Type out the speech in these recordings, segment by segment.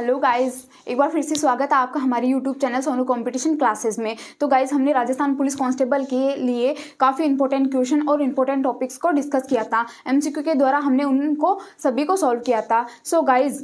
Hello guys, एक बार फिर से स्वागत है आपका हमारे YouTube channel Sonu competition classes में। तो गाइस, हमने राजस्थान पुलिस कांस्टेबल के लिए काफ़ी इंपॉर्टेंट क्वेश्चन और इंपॉर्टेंट टॉपिक्स को डिस्कस किया था। एमसीक्यू के द्वारा हमने उनको सभी को सॉल्व किया था। सो गाइस,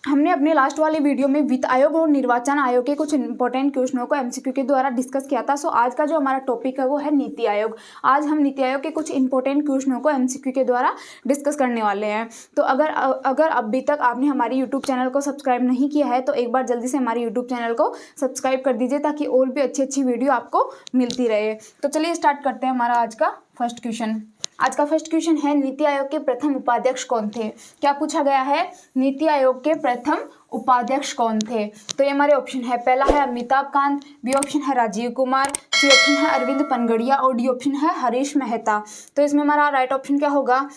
हमने अपने लास्ट वाले वीडियो में वित्त आयोग और निर्वाचन आयोग के कुछ इंपॉर्टेंट क्वेश्चनों को एमसीक्यू के द्वारा डिस्कस किया था। सो आज का जो हमारा टॉपिक है वो है नीति आयोग। आज हम नीति आयोग के कुछ इंपॉर्टेंट क्वेश्चनों को एमसीक्यू के द्वारा डिस्कस करने वाले हैं। तो अगर अभी तक आपने हमारे यूट्यूब चैनल को सब्सक्राइब नहीं किया है तो एक बार जल्दी से हमारे यूट्यूब चैनल को सब्सक्राइब कर दीजिए ताकि और भी अच्छी अच्छी वीडियो आपको मिलती रहे। तो चलिए स्टार्ट करते हैं हमारा आज का फर्स्ट क्वेश्चन। आज का फर्स्ट क्वेश्चन है, नीति आयोग के प्रथम उपाध्यक्ष कौन थे? क्या पूछा गया है? नीति आयोग के प्रथम उपाध्यक्ष कौन थे? तो ये हमारे ऑप्शन है, पहला है अमिताभ कांत, बी ऑप्शन है राजीव कुमार, सी ऑप्शन है अरविंद पनगड़िया और डी ऑप्शन है हरीश मेहता। तो इसमें हमारा राइट ऑप्शन क्या होगा?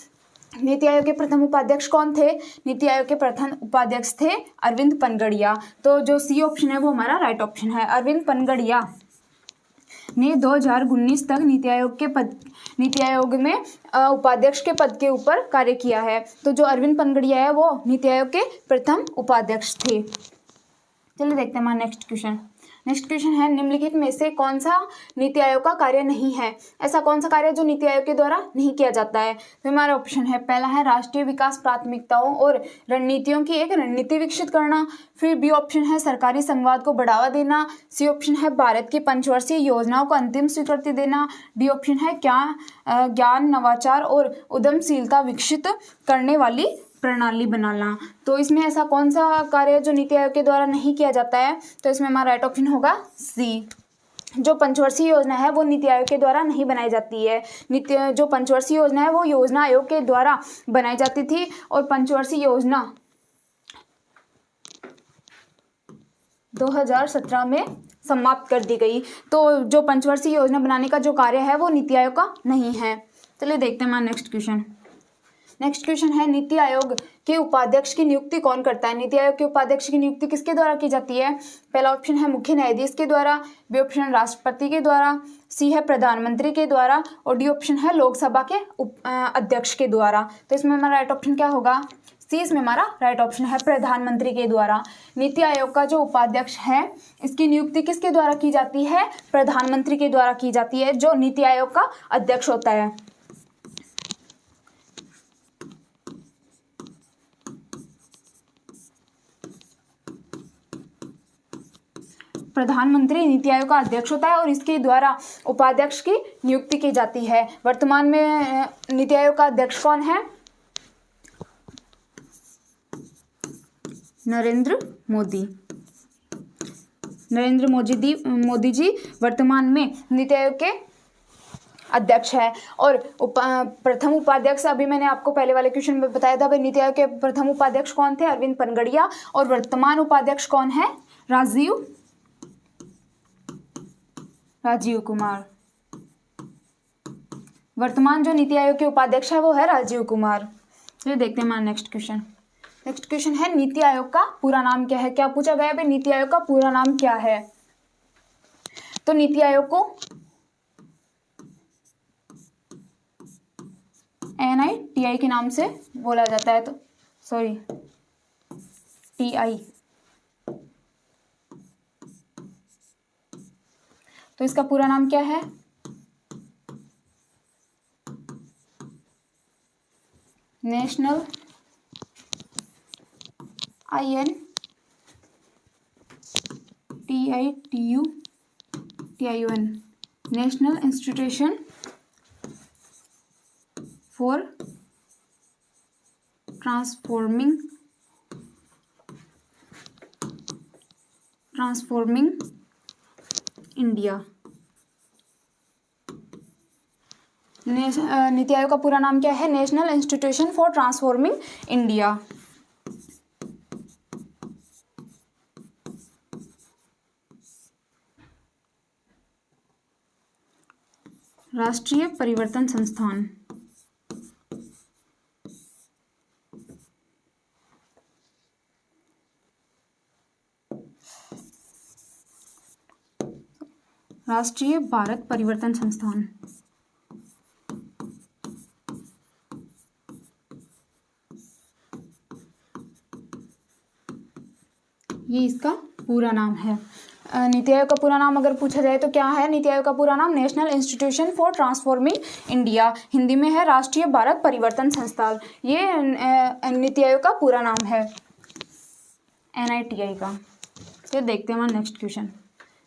नीति आयोग के प्रथम उपाध्यक्ष कौन थे? नीति आयोग के प्रथम उपाध्यक्ष थे अरविंद पनगड़िया। तो जो सी ऑप्शन है वो हमारा राइट ऑप्शन है। अरविंद पनगड़िया ने 2019 तक नीति आयोग में उपाध्यक्ष के पद के ऊपर कार्य किया है। तो जो अरविंद पनगड़िया है वो नीति आयोग के प्रथम उपाध्यक्ष थे। चलिए देखते हैं हमारा नेक्स्ट क्वेश्चन। नेक्स्ट क्वेश्चन है, निम्नलिखित में से कौन सा नीति आयोग का कार्य नहीं है? ऐसा कौन सा कार्य जो नीति आयोग के द्वारा नहीं किया जाता है? तो हमारा ऑप्शन है, पहला है राष्ट्रीय विकास प्राथमिकताओं और रणनीतियों की एक रणनीति विकसित करना, फिर बी ऑप्शन है सरकारी संवाद को बढ़ावा देना, सी ऑप्शन है भारत की पंचवर्षीय योजनाओं को अंतिम स्वीकृति देना, डी ऑप्शन है ज्ञान नवाचार और उद्यमशीलता विकसित करने वाली प्रणाली बनाना। तो इसमें ऐसा कौन सा कार्य जो नीति आयोग के द्वारा नहीं किया जाता है? तो इसमें हमारा राइट ऑप्शन होगा सी। जो पंचवर्षीय योजना है वो नीति आयोग के द्वारा नहीं बनाई जाती है। जो पंचवर्षीय योजना है वो योजना आयोग के द्वारा बनाई जाती थी और पंचवर्षीय योजना 2017 में समाप्त कर दी गई। तो जो पंचवर्षीय योजना बनाने का जो कार्य है वो नीति आयोग का नहीं है। चलिए देखते हैं हमारा नेक्स्ट क्वेश्चन। नेक्स्ट क्वेश्चन है, नीति आयोग के उपाध्यक्ष की नियुक्ति कौन करता है? नीति आयोग के उपाध्यक्ष की नियुक्ति किसके द्वारा की जाती है? पहला ऑप्शन है मुख्य न्यायाधीश के द्वारा, बी ऑप्शन राष्ट्रपति के द्वारा, सी है प्रधानमंत्री के द्वारा और डी ऑप्शन है लोकसभा के अध्यक्ष के द्वारा। तो इसमें हमारा राइट ऑप्शन क्या होगा? सी इसमें हमारा राइट ऑप्शन है, प्रधानमंत्री के द्वारा। नीति आयोग का जो उपाध्यक्ष है इसकी नियुक्ति किसके द्वारा की जाती है? प्रधानमंत्री के द्वारा की जाती है, जो नीति आयोग का अध्यक्ष होता है। प्रधानमंत्री नीति आयोग का अध्यक्ष होता है और इसके द्वारा उपाध्यक्ष की नियुक्ति की जाती है। वर्तमान में नीति आयोग का अध्यक्ष कौन है? नरेंद्र मोदी जी वर्तमान में नीति आयोग के अध्यक्ष है। और प्रथम उपाध्यक्ष अभी मैंने आपको पहले वाले क्वेश्चन में बताया था, भाई नीति आयोग के प्रथम उपाध्यक्ष कौन थे? अरविंद पनगड़िया। और वर्तमान उपाध्यक्ष कौन है? राजीव कुमार। वर्तमान जो नीति आयोग के उपाध्यक्ष है वो है राजीव कुमार। चलिए देखते हैं हमारा नेक्स्ट क्वेश्चन। नेक्स्ट क्वेश्चन है, नीति आयोग का पूरा नाम क्या है? क्या पूछा गया है भाई, नीति आयोग का पूरा नाम क्या है? तो नीति आयोग को NITI के नाम से बोला जाता है। तो सॉरी, TI। तो इसका पूरा नाम क्या है? National INTITUTIUN national institution for transforming India. NITI Aayog का पूरा नाम क्या है? National institution for transforming India. राष्ट्रीय परिवर्तन संस्थान। राष्ट्रीय भारत परिवर्तन संस्थान। ये इसका पूरा नाम है। नीति आयोग का पूरा नाम अगर पूछा जाए तो क्या है नीति आयोग का पूरा नाम? National institution for transforming India, Hindi में है राष्ट्रीय भारत परिवर्तन संस्थान। ये नीति आयोग का पूरा नाम है, NITI का। फिर देखते हैं हमारा नेक्स्ट क्वेश्चन।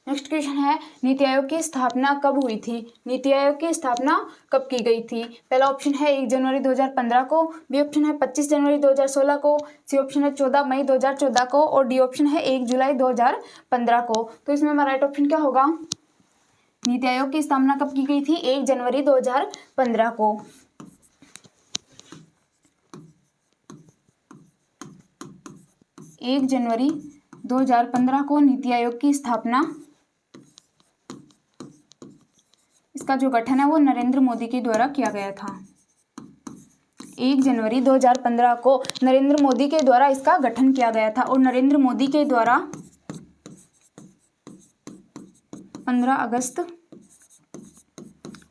नेक्स्ट क्वेश्चन है नीति आयोग की स्थापना कब हुई थी? नीति आयोग की स्थापना कब की गई थी? पहला ऑप्शन है 1 जनवरी 2015 को, बी ऑप्शन है 25 जनवरी 2016 को, सी ऑप्शन है 14 मई 2014 को और डी ऑप्शन है 1 जुलाई 2015 को। तो इसमें हमारा राइट ऑप्शन क्या होगा? नीति आयोग की स्थापना कब की गई थी? 1 जनवरी 2015 को। 1 जनवरी 2015 को नीति आयोग की स्थापना, इसका जो गठन है वो नरेंद्र मोदी के द्वारा किया गया था। 1 जनवरी 2015 को नरेंद्र मोदी के द्वारा इसका गठन किया गया था और नरेंद्र मोदी के द्वारा 15 अगस्त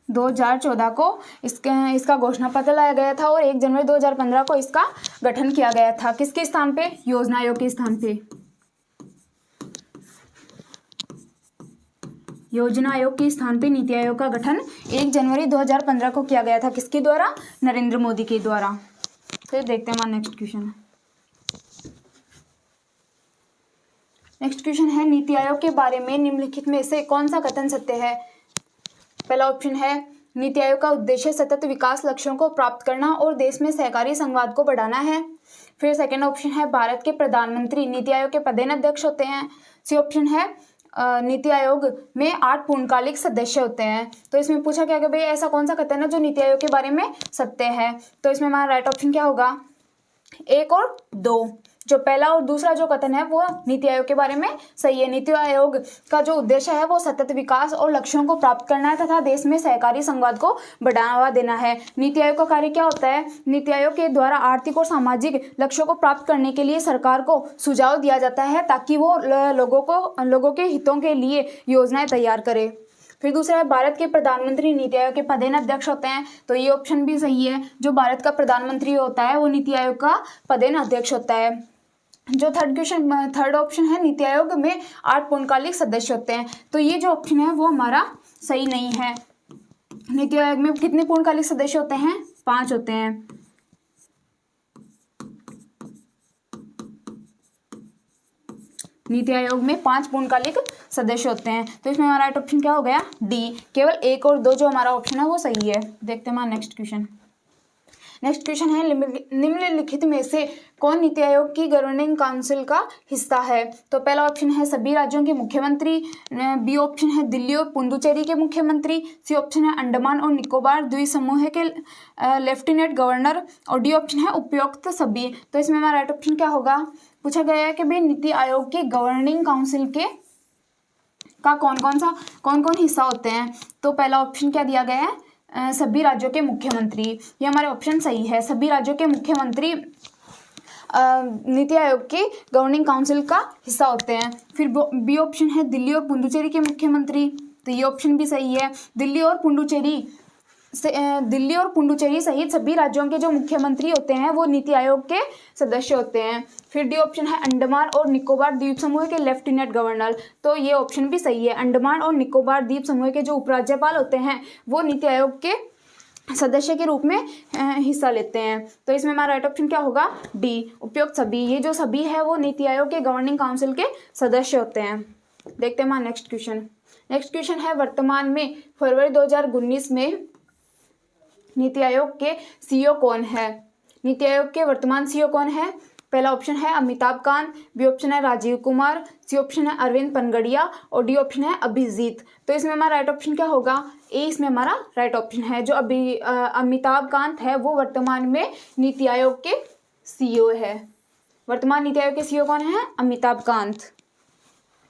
2014 को इसका घोषणा पत्र लाया गया था और 1 जनवरी 2015 को इसका गठन किया गया था। किसके स्थान पे? योजना आयोग के स्थान पे। योजना आयोग के स्थान पे नीति आयोग का गठन 1 जनवरी 2015 को किया गया था। किसके द्वारा? नरेंद्र मोदी के द्वारा। फिर देखते हैं हमारा नेक्स्ट क्वेश्चन। नेक्स्ट क्वेश्चन है नीति आयोग के बारे में निम्नलिखित में से कौन सा कथन सत्य है? पहला ऑप्शन है नीति आयोग का उद्देश्य सतत विकास लक्ष्यों को प्राप्त करना और देश में सहकारी संवाद को बढ़ाना है। फिर सेकंड ऑप्शन है भारत के प्रधानमंत्री नीति आयोग के पदेन अध्यक्ष होते हैं। सी ऑप्शन है नीति आयोग में 8 पूर्णकालिक सदस्य होते हैं। तो इसमें पूछा गया कि भाई ऐसा कौन सा कथन है जो नीति आयोग के बारे में सत्य है? तो इसमें हमारा राइट ऑप्शन क्या होगा? 1 और 2। जो पहला और दूसरा जो कथन है वो नीति आयोग के बारे में सही है। नीति आयोग का जो उद्देश्य है वो सतत विकास और लक्ष्यों को प्राप्त करना है तथा देश में सहकारी संवाद को बढ़ावा देना है। नीति आयोग का कार्य क्या होता है? नीति आयोग के द्वारा आर्थिक और सामाजिक लक्ष्यों को प्राप्त करने के लिए सरकार को सुझाव दिया जाता है ताकि वो लोगों के हितों के लिए योजनाएं तैयार करे। फिर दूसरा है भारत के प्रधानमंत्री नीति आयोग के पदेन अध्यक्ष होते हैं। तो ये ऑप्शन भी सही है। जो भारत का प्रधानमंत्री होता है वो नीति आयोग का पदेन अध्यक्ष होता है। जो थर्ड ऑप्शन है नीति आयोग में 8 पूर्णकालिक सदस्य होते हैं। तो ये जो ऑप्शन है वो हमारा सही नहीं है। नीति आयोग में कितने पूर्णकालिक सदस्य होते हैं? 5 होते हैं। नीति आयोग में 5 पूर्णकालिक सदस्य होते हैं। तो इसमें हमारा राइट ऑप्शन क्या हो गया? डी। केवल 1 और 2 जो हमारा ऑप्शन है वो सही है। देखते हैं हमारा नेक्स्ट क्वेश्चन। नेक्स्ट क्वेश्चन है निम्नलिखित में से कौन नीति आयोग की गवर्निंग काउंसिल का हिस्सा है? तो पहला ऑप्शन है सभी राज्यों के मुख्यमंत्री, बी ऑप्शन है दिल्ली और पुडुचेरी के मुख्यमंत्री, सी ऑप्शन है अंडमान और निकोबार द्वीप समूह के लेफ्टिनेंट गवर्नर और डी ऑप्शन है उपयुक्त सभी। तो इसमें हमारा राइट ऑप्शन क्या होगा? पूछा गया है कि भाई नीति आयोग की गवर्निंग काउंसिल के का कौन कौन हिस्सा होते हैं? तो पहला ऑप्शन क्या दिया गया है? सभी राज्यों के मुख्यमंत्री। ये हमारे ऑप्शन सही है। सभी राज्यों के मुख्यमंत्री नीति आयोग की गवर्निंग काउंसिल का हिस्सा होते हैं। फिर बी ऑप्शन है दिल्ली और पुडुचेरी के मुख्यमंत्री। तो ये ऑप्शन भी सही है। दिल्ली और पुडुचेरी सहित सभी राज्यों के जो मुख्यमंत्री होते हैं वो नीति आयोग के सदस्य होते हैं। फिर डी ऑप्शन है अंडमान और निकोबार द्वीप समूह के लेफ्टिनेंट गवर्नर। तो ये ऑप्शन भी सही है। अंडमान और निकोबार द्वीप समूह के जो उपराज्यपाल होते हैं वो नीति आयोग के सदस्य के रूप में हिस्सा लेते हैं। तो इसमें हमारा राइट ऑप्शन क्या होगा? डी, उपयुक्त सभी। ये जो सभी है वो नीति आयोग के गवर्निंग काउंसिल के सदस्य होते हैं। देखते हैं हमारा नेक्स्ट क्वेश्चन। नेक्स्ट क्वेश्चन है वर्तमान में फरवरी 2019 में नीति आयोग के सीईओ कौन है? नीति आयोग के वर्तमान सीईओ कौन है? पहला ऑप्शन है अमिताभ कांत, बी ऑप्शन है राजीव कुमार, सी ऑप्शन है अरविंद पनगड़िया और डी ऑप्शन है अभिजीत। तो इसमें हमारा राइट ऑप्शन क्या होगा? ए इसमें हमारा राइट ऑप्शन है। जो अमिताभ कांत है वो वर्तमान में नीति आयोग के सीईओ है। वर्तमान नीति आयोग के सीईओ कौन है? अमिताभ कांत।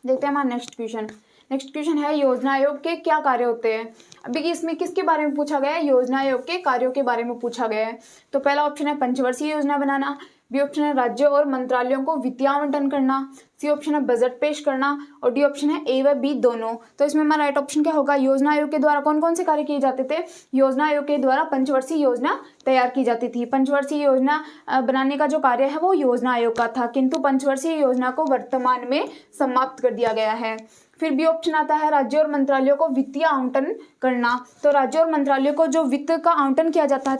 देखते हैं हमारा नेक्स्ट क्वेश्चन। नेक्स्ट क्वेश्चन है योजना आयोग के क्या कार्य होते हैं? अभी इसमें किसके बारे में पूछा गया है? योजना आयोग के कार्यों के बारे में पूछा गया है। तो पहला ऑप्शन है पंचवर्षीय योजना बनाना, बी ऑप्शन है राज्यों और मंत्रालयों को वित्तीय आवंटन करना, सी ऑप्शन है बजट पेश करना और डी ऑप्शन है ए व बी दोनों। तो इसमें हमारा राइट ऑप्शन क्या होगा, योजना आयोग के द्वारा कौन कौन से कार्य किए जाते थे, योजना आयोग के द्वारा पंचवर्षीय योजना तैयार की जाती थी। पंचवर्षीय योजना बनाने का जो कार्य है वो योजना आयोग का था, किंतु पंचवर्षीय योजना को वर्तमान में समाप्त कर दिया गया है। फिर बी ऑप्शन आता है राज्यों और मंत्रालयों को वित्तीय आवंटन करना। तो राज्यों और मंत्रालयों को जो वित्त का आवंटन किया जाता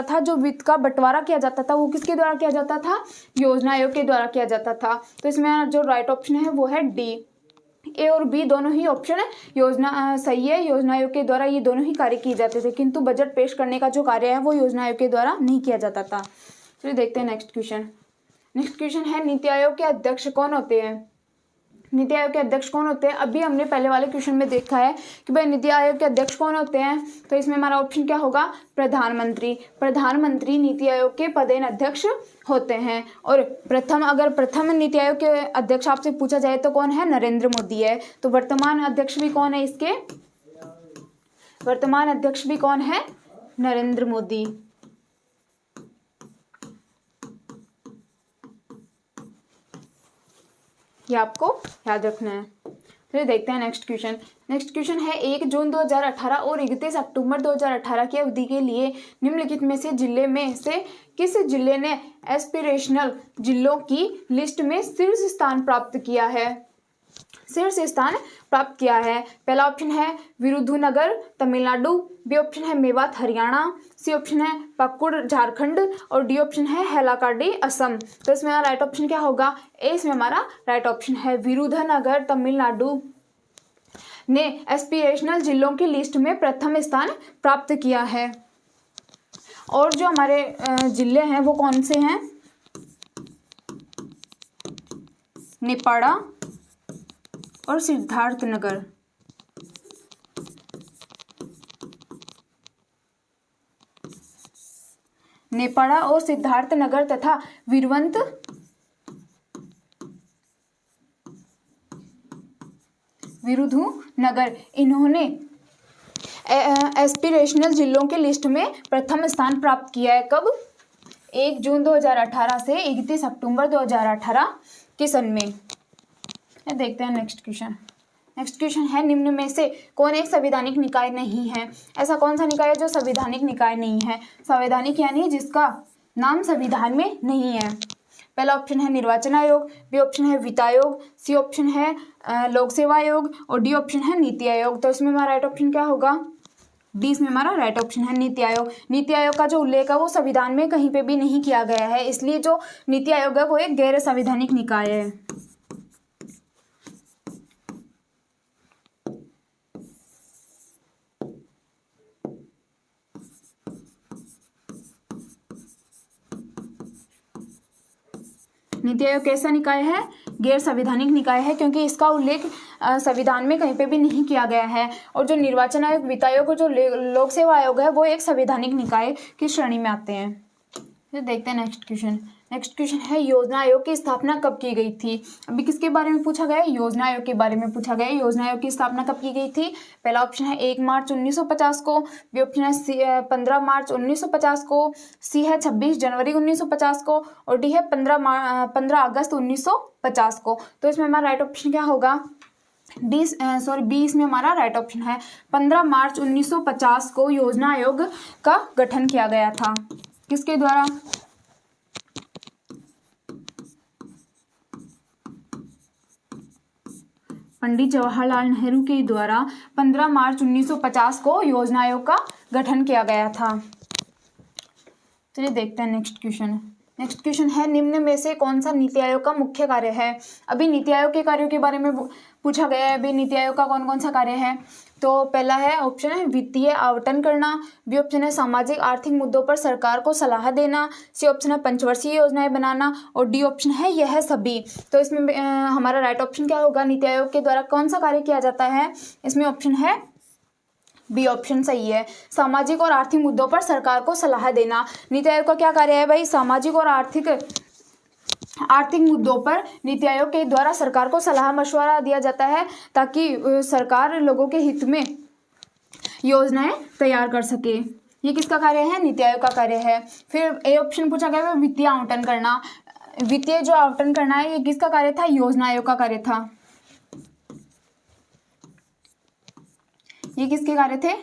था, जो वित्त का बंटवारा किया जाता था, वो किसके द्वारा किया जाता था, योजना आयोग के द्वारा किया जाता था। तो इसमें जो राइट ऑप्शन है वो है डी। ए और बी दोनों ही ऑप्शन योजना सही है, योजना आयोग के द्वारा ये दोनों ही कार्य किए जाते थे, किंतु बजट पेश करने का जो कार्य है वो योजना आयोग के द्वारा नहीं किया जाता था। चलिए देखते हैं नेक्स्ट क्वेश्चन। नेक्स्ट क्वेश्चन है नीति आयोग के अध्यक्ष कौन होते हैं। नीति आयोग के अध्यक्ष कौन होते हैं, अभी हमने पहले वाले क्वेश्चन में देखा है कि भाई नीति आयोग के अध्यक्ष कौन होते हैं। तो इसमें हमारा ऑप्शन क्या होगा, प्रधानमंत्री। प्रधानमंत्री नीति आयोग के पदेन अध्यक्ष होते हैं। और प्रथम नीति आयोग के अध्यक्ष आपसे पूछा जाए तो कौन है, नरेंद्र मोदी है। तो वर्तमान अध्यक्ष भी कौन है इसके, वर्तमान अध्यक्ष भी कौन है, नरेंद्र मोदी। ये आपको याद रखना है। फिर देखते हैं नेक्स्ट क्वेश्चन। नेक्स्ट क्वेश्चन है 1 जून 2018 और 31 अक्टूबर 2018 की अवधि के लिए निम्नलिखित में से किस जिले ने एस्पिरेशनल जिलों की लिस्ट में शीर्ष स्थान प्राप्त किया है। पहला ऑप्शन है विरुधुनगर तमिलनाडु, बी ऑप्शन है मेवात हरियाणा, सी ऑप्शन है पाकुड़ झारखंड और डी ऑप्शन है हैलाकाडी असम। तो इसमें हमारा राइट ऑप्शन क्या होगा, ए इसमें हमारा राइट ऑप्शन है। विरुधुनगर तमिलनाडु ने एस्पिरेशनल जिलों की लिस्ट में प्रथम स्थान प्राप्त किया है। और जो हमारे जिले हैं वो कौन से हैं, नेपाड़ा और सिद्धार्थनगर। नेपाड़ा और सिद्धार्थनगर तथा विरुधुनगर इन्होंने एस्पिरेशनल जिलों के लिस्ट में प्रथम स्थान प्राप्त किया है। कब, 1 जून 2018 से 31 अक्टूबर 2018 के सन में। देखते हैं नेक्स्ट क्वेश्चन। नेक्स्ट क्वेश्चन है निम्न में से कौन एक संवैधानिक निकाय नहीं है। ऐसा कौन सा निकाय है जो संवैधानिक निकाय नहीं है। संवैधानिक यानी जिसका नाम संविधान में नहीं है। पहला ऑप्शन है निर्वाचन आयोग, बी ऑप्शन है वित्त आयोग, सी ऑप्शन है लोक सेवा आयोग और डी ऑप्शन है नीति आयोग। तो इसमें हमारा राइट ऑप्शन क्या होगा, डी इसमें हमारा राइट ऑप्शन है नीति आयोग। नीति आयोग का जो उल्लेख है वो संविधान में कहीं पे भी नहीं किया गया है, इसलिए जो नीति आयोग है वो एक गैर संवैधानिक निकाय है। नीति आयोग कैसा निकाय है, गैर संवैधानिक निकाय है, क्योंकि इसका उल्लेख संविधान में कहीं पे भी नहीं किया गया है। और जो निर्वाचन आयोग, वित्त आयोग और जो लोक सेवा आयोग है वो एक संवैधानिक निकाय की श्रेणी में आते हैं। फिर देखते हैं नेक्स्ट क्वेश्चन। नेक्स्ट क्वेश्चन है योजना आयोग की स्थापना कब की गई थी। अभी किसके बारे में पूछा गया है, योजना आयोग के बारे में पूछा गया है। योजना आयोग की स्थापना कब की गई थी। पहला ऑप्शन है 1 मार्च 1950 को, बी ऑप्शन है 15 मार्च 1950 को, सी है 26 जनवरी 1950 को और डी है 15 अगस्त 1950 को। तो इसमें हमारा राइट ऑप्शन क्या होगा, बी इसमें हमारा राइट ऑप्शन है। 15 मार्च 1950 को योजना आयोग का गठन किया गया था। किसके द्वारा, पंडित जवाहरलाल नेहरू के द्वारा 15 मार्च 1950 को योजना आयोग का गठन किया गया था। चलिए देखते हैं नेक्स्ट क्वेश्चन। नेक्स्ट क्वेश्चन है निम्न में से कौन सा नीति आयोग का मुख्य कार्य है। अभी नीति आयोग के कार्यों के बारे में पूछा गया है। अभी नीति आयोग का कौन कौन सा कार्य है, तो पहला है ऑप्शन है वित्तीय आवंटन करना, बी ऑप्शन है सामाजिक आर्थिक मुद्दों पर सरकार को सलाह देना, सी ऑप्शन है पंचवर्षीय योजनाएं बनाना और डी ऑप्शन है यह सभी। तो इसमें हमारा राइट ऑप्शन क्या होगा, नीति आयोग के द्वारा कौन सा कार्य किया जाता है। इसमें ऑप्शन है बी ऑप्शन सही है, सामाजिक और आर्थिक मुद्दों पर सरकार को सलाह देना। नीति आयोग का क्या कार्य है भाई, सामाजिक और आर्थिक मुद्दों पर नीति आयोग के द्वारा सरकार को सलाह मशवरा दिया जाता है, ताकि सरकार लोगों के हित में योजनाएं तैयार कर सके। ये किसका कार्य है? नीति आयोग का कार्य है। फिर ए ऑप्शन पूछा गया है वित्तीय आवंटन करना। वित्तीय जो आवंटन करना है ये किसका कार्य था? योजना आयोग का कार्य था। ये किसके कार्य थे?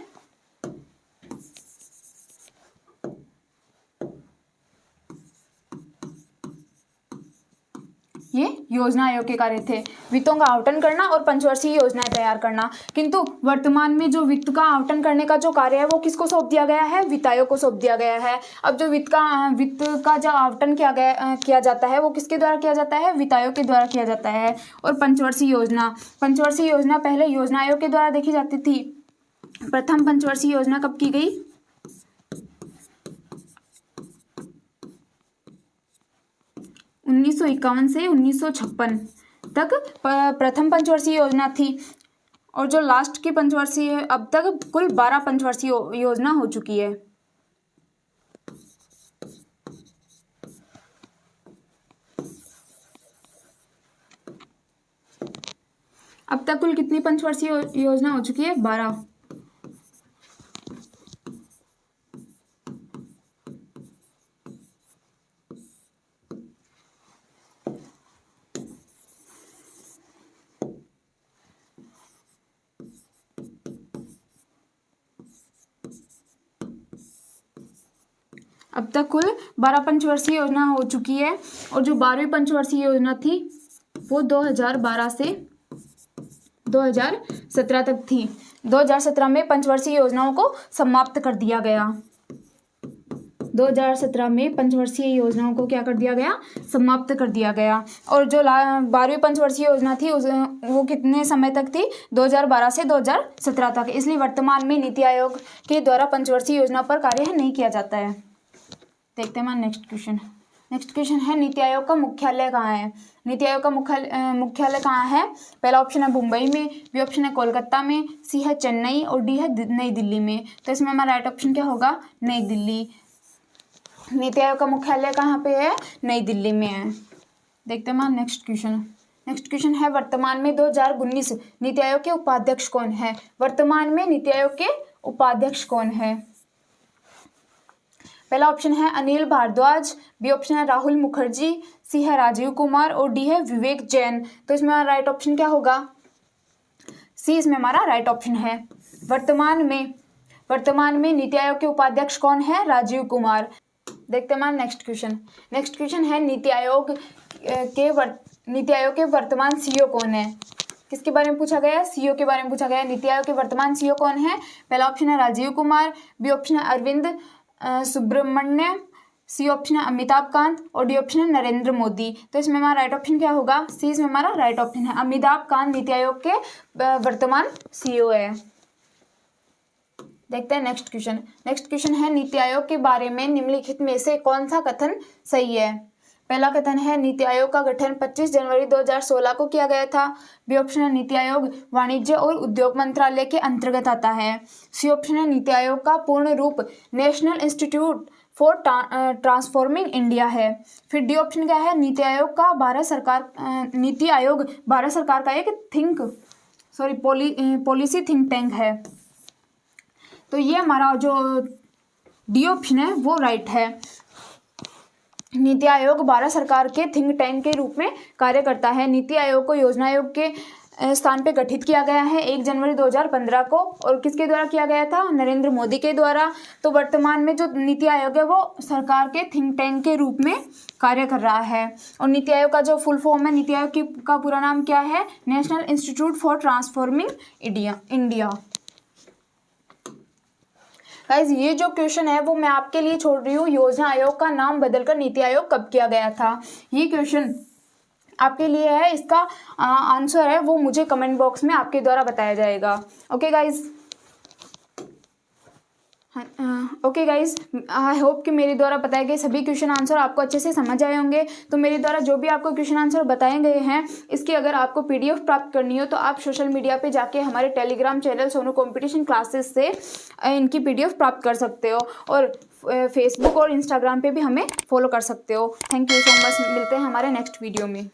ये योजना आयोग के कार्य थे, वित्तों का आवंटन करना और पंचवर्षीय योजनाएं तैयार करना। किंतु वर्तमान में जो वित्त का आवंटन करने का जो कार्य है वो किसको सौंप दिया गया है? वित्त आयोग को सौंप दिया गया है। अब जो वित्त का जो आवंटन किया जाता है वो किसके द्वारा किया जाता है? वित्त आयोग के द्वारा किया जाता है। और पंचवर्षीय योजना पहले योजना आयोग के द्वारा देखी जाती थी। प्रथम पंचवर्षीय योजना कब की गई? 1951 से 1956 तक प्रथम पंचवर्षीय योजना थी। और जो लास्ट की पंचवर्षीय, अब तक कुल 12 पंचवर्षीय योजना हो चुकी है। अब तक कुल कितनी पंचवर्षीय योजना हो चुकी है? 12। अब तक कुल 12 पंचवर्षीय योजना हो चुकी है। और जो 12वीं पंचवर्षीय योजना थी वो 2012 से 2017 तक थी। 2017 में पंचवर्षीय योजनाओं को समाप्त कर दिया गया। 2017 में पंचवर्षीय योजनाओं को क्या कर दिया गया? समाप्त कर दिया गया। और जो 12वीं पंचवर्षीय योजना थी वो कितने समय तक थी? 2012 से 2017 तक। इसलिए वर्तमान में नीति आयोग के द्वारा पंचवर्षीय योजना पर कार्य नहीं किया जाता है। देखते हैं नेक्स्ट क्वेश्चन है नीति आयोग का मुख्यालय कहाँ है? नीति आयोग का मुख्यालय कहाँ है? पहला ऑप्शन है मुंबई में, बी ऑप्शन है कोलकाता में, सी है चेन्नई और डी है नई दिल्ली में। तो इसमें हमारा राइट ऑप्शन क्या होगा? नई दिल्ली। नीति आयोग का मुख्यालय कहाँ पे है? नई दिल्ली में है। देखते हैं नेक्स्ट क्वेश्चन है वर्तमान में 2019 नीति आयोग के उपाध्यक्ष कौन है? वर्तमान में नीति आयोग के उपाध्यक्ष कौन है? पहला ऑप्शन है अनिल भारद्वाज, बी ऑप्शन है राहुल मुखर्जी, सी है राजीव कुमार और डी है विवेक जैन। तो इसमें हमारा राइट ऑप्शन क्या होगा? सी इसमें हमारा राइट ऑप्शन है। वर्तमान में नीति आयोग के उपाध्यक्ष कौन है? राजीव कुमार। देखते हैं नेक्स्ट क्वेश्चन है नीति आयोग के वर्तमान सीईओ कौन है? किसके बारे में पूछा गया है? सीईओ के बारे में पूछा गया है। नीति आयोग के वर्तमान सीईओ कौन है? पहला ऑप्शन है राजीव कुमार, बी ऑप्शन है अरविंद सुब्रमण्यम, सी ऑप्शन है अमिताभ कांत और डी ऑप्शन है नरेंद्र मोदी। तो इसमें हमारा राइट ऑप्शन क्या होगा? सी इसमें हमारा राइट ऑप्शन है। अमिताभ कांत नीति आयोग के वर्तमान सीईओ है। देखते हैं नेक्स्ट क्वेश्चन है नीति आयोग के बारे में निम्नलिखित में से कौन सा कथन सही है? पहला कथन है नीति आयोग का गठन 25 जनवरी 2016 को किया गया था। बी ऑप्शन है नीति आयोग वाणिज्य और उद्योग मंत्रालय के अंतर्गत आता है। सी ऑप्शन है नीति आयोग का पूर्ण रूप national institute for transforming India है। फिर डी ऑप्शन क्या है? नीति आयोग भारत सरकार का एक पॉलिसी थिंक टैंक है। तो ये हमारा जो डी ऑप्शन है वो राइट है। नीति आयोग भारत सरकार के थिंक टैंक के रूप में कार्य करता है। नीति आयोग को योजना आयोग के स्थान पे गठित किया गया है 1 जनवरी 2015 को। और किसके द्वारा किया गया था? नरेंद्र मोदी के द्वारा। तो वर्तमान में जो नीति आयोग है वो सरकार के थिंक टैंक के रूप में कार्य कर रहा है। और नीति आयोग का जो फुल फॉर्म है, नीति आयोग का पूरा नाम क्या है? National institute for transforming India. Guys ये जो क्वेश्चन है वो मैं आपके लिए छोड़ रही हूँ, योजना आयोग का नाम बदलकर नीति आयोग कब किया गया था। ये क्वेश्चन आपके लिए है। इसका आंसर है वो मुझे कमेंट बॉक्स में आपके द्वारा बताया जाएगा। ओके गाइज, आई होप कि मेरे द्वारा बताए गए सभी क्वेश्चन आंसर आपको अच्छे से समझ आए होंगे। तो मेरे द्वारा जो भी आपको क्वेश्चन आंसर बताए गए हैं इसकी अगर आपको पीडीएफ प्राप्त करनी हो तो आप सोशल मीडिया पे जाके हमारे Telegram channel Sonu competition classes से इनकी पीडीएफ प्राप्त कर सकते हो। और फेसबुक और इंस्टाग्राम पे भी हमें फॉलो कर सकते हो। Thank you so much. मिलते हैं हमारे नेक्स्ट वीडियो में।